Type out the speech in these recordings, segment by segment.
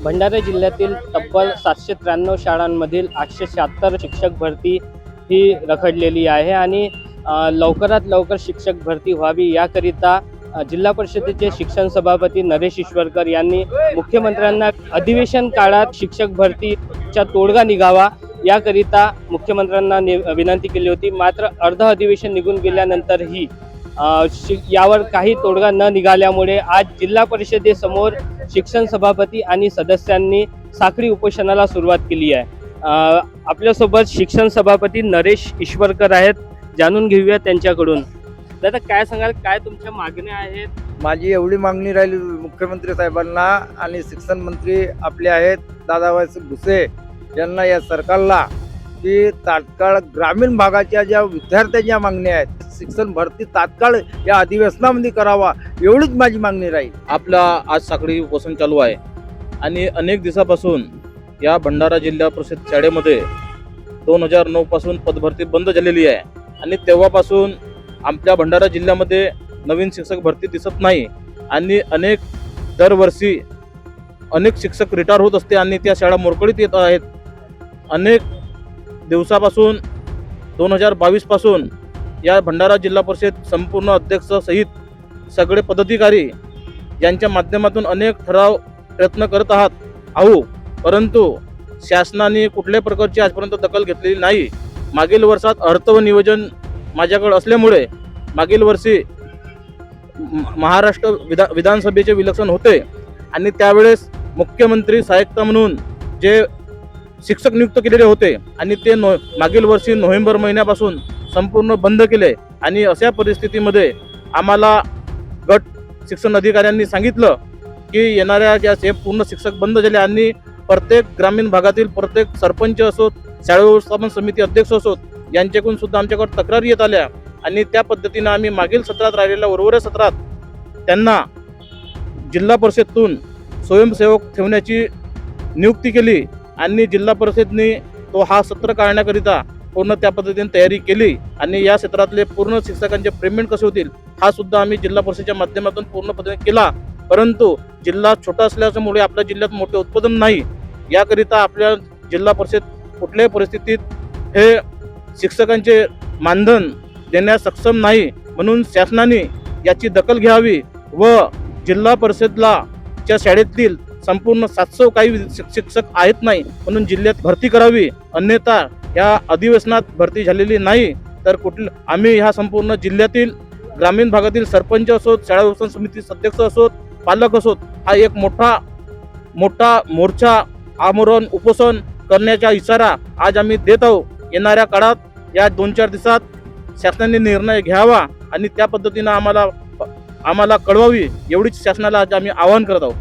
भंडारा जिल्ह्यातील तब्बल 793 शाळांमधील 876 शिक्षक भरती ही रखडलेली आहे आणि लवकरात लवकर शिक्षक भरती व्हावी याकरिता जिल्हा परिषदेचे शिक्षण सभापती नरेश ईश्वरकर यांनी मुख्यमंत्र्यांना अधिवेशन काळात शिक्षक भरतीचा तोडगा निघावा याकरिता मुख्यमंत्र्यांना विनंती केली होती। मात्र अर्ध अधिवेशन निघून गेल्यानंतरही यावर काही तोडगा न निघाल्यामुळे आज जिल्हा परिषदेसमोर शिक्षण सभापती आणि सदस्यांनी साखळी उपोषणाला सुरुवात केली आहे। आपल्यासोबत शिक्षण सभापती नरेश ईश्वरकर आहेत, जाणून घेऊया त्यांच्याकडून। दादा, काय सांगाल, काय तुमच्या मागण्या आहेत? माझी एवढी मागणी राहिली मुख्यमंत्री साहेबांना आणि शिक्षण मंत्री आपले आहेत दादाभाई भुसे यांना, या सरकारला, की तात्काळ ग्रामीण भागाच्या ज्या विद्यार्थ्यांच्या मागण्या आहेत शिक्षण भरती तात्काळ या अधिवेशनामध्ये करावा, एवढीच माझी मागणी राहील। आपला आज साखळी उपोषण चालू आहे आणि अनेक दिवसापासून या भंडारा जिल्हा परिषद शाळेमध्ये 2009 पासून पदभरती बंद झालेली आहे आणि तेव्हापासून आपल्या भंडारा जिल्ह्यामध्ये नवीन शिक्षक भरती दिसत नाही आणि दरवर्षी अनेक शिक्षक रिटायर होत असते आणि त्या शाळा मोडकळीत येत आहेत। अनेक दिवसापासून 2022 पासून या भंडारा जिल्हा परिषद संपूर्ण अध्यक्ष सहित सगळे पदाधिकारी यांच्या माध्यमातून अनेक ठराव प्रयत्न करत आहोत, परंतु शासनाने कुठल्याही प्रकारची आजपर्यंत दखल घेतलेली नाही। मागील वर्षात अर्थ व नियोजन माझ्याकडे असल्यामुळे मागील वर्षी महाराष्ट्र विधानसभेचे विलक्षण होते आणि त्यावेळेस मुख्यमंत्री सहाय्यकता म्हणून जे शिक्षक नियुक्त केलेले होते आणि ते मागील वर्षी नोव्हेंबर महिन्यापासून संपूर्ण बंद केले आणि अशा परिस्थितीमध्ये आम्हाला गट शिक्षण अधिकाऱ्यांनी सांगितलं की येणाऱ्या ज्या पूर्ण शिक्षक बंद झाले आणि प्रत्येक ग्रामीण भागातील प्रत्येक सरपंच असोत, शाळा व्यवस्थापन समिती अध्यक्ष असोत, यांच्याकडून सुद्धा आमच्याकडे तक्रारी येत आल्या आणि त्या पद्धतीनं आम्ही मागील सत्रात राहिलेल्या उर्वरित सत्रात त्यांना जिल्हा परिषदेतून स्वयंसेवक ठेवण्याची नियुक्ती केली आणि जिल्हा परिषदेने हा सत्र काढण्याकरिता पूर्ण त्या पद्धतीने तयारी केली आणि या क्षेत्रातले पूर्ण शिक्षकांचे पेमेंट कसे होतील हा सुद्धा आम्ही जिल्हा परिषदेच्या माध्यमातून पूर्ण पद्धतीने केला। परंतु जिल्हा छोटा असल्यामुळे आपल्या जिल्ह्यात मोठे उत्पादन नाही, याकरिता आपल्या जिल्हा परिषद कुठल्याही परिस्थितीत हे शिक्षकांचे मानधन देण्यास सक्षम नाही, म्हणून शासनाने याची दखल घ्यावी व जिल्हा परिषदला च्या शाळेतील संपूर्ण 700 काही शिक्षक आहेत नाही म्हणून जिल्ह्यात भरती करावी, अन्यथा या अधिवेशनात भरती झालेली नाही तर आम्ही ह्या संपूर्ण जिल्ह्यातील ग्रामीण भागातील सरपंच असोत, शाळा व्यवस्थापन समिती अध्यक्ष असोत, पालक असोत, हा एक मोठा मोर्चा आमरण उपोषण करण्याचा इशारा आज आम्ही देत आहोत। येणाऱ्या काळात या 2-4 दिवसात शासनाने निर्णय घ्यावा आणि त्या पद्धतीनं आम्हाला कळवावी, एवढीच शासनाला आज आम्ही आवाहन करत आहोत।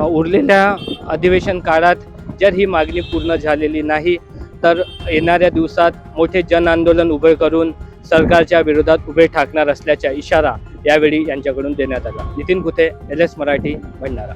उरलेल्या अधिवेशन काळात जर ही मागणी पूर्ण झालेली नाही तर येणाऱ्या दिवसात मोठे जन आंदोलन उभे करून सरकारच्या विरोधात उभे ठाकणार असल्याचा इशारा यावेळी यांच्याकडून देण्यात आला। नितीन कुथे, LS मराठी, भंडारा।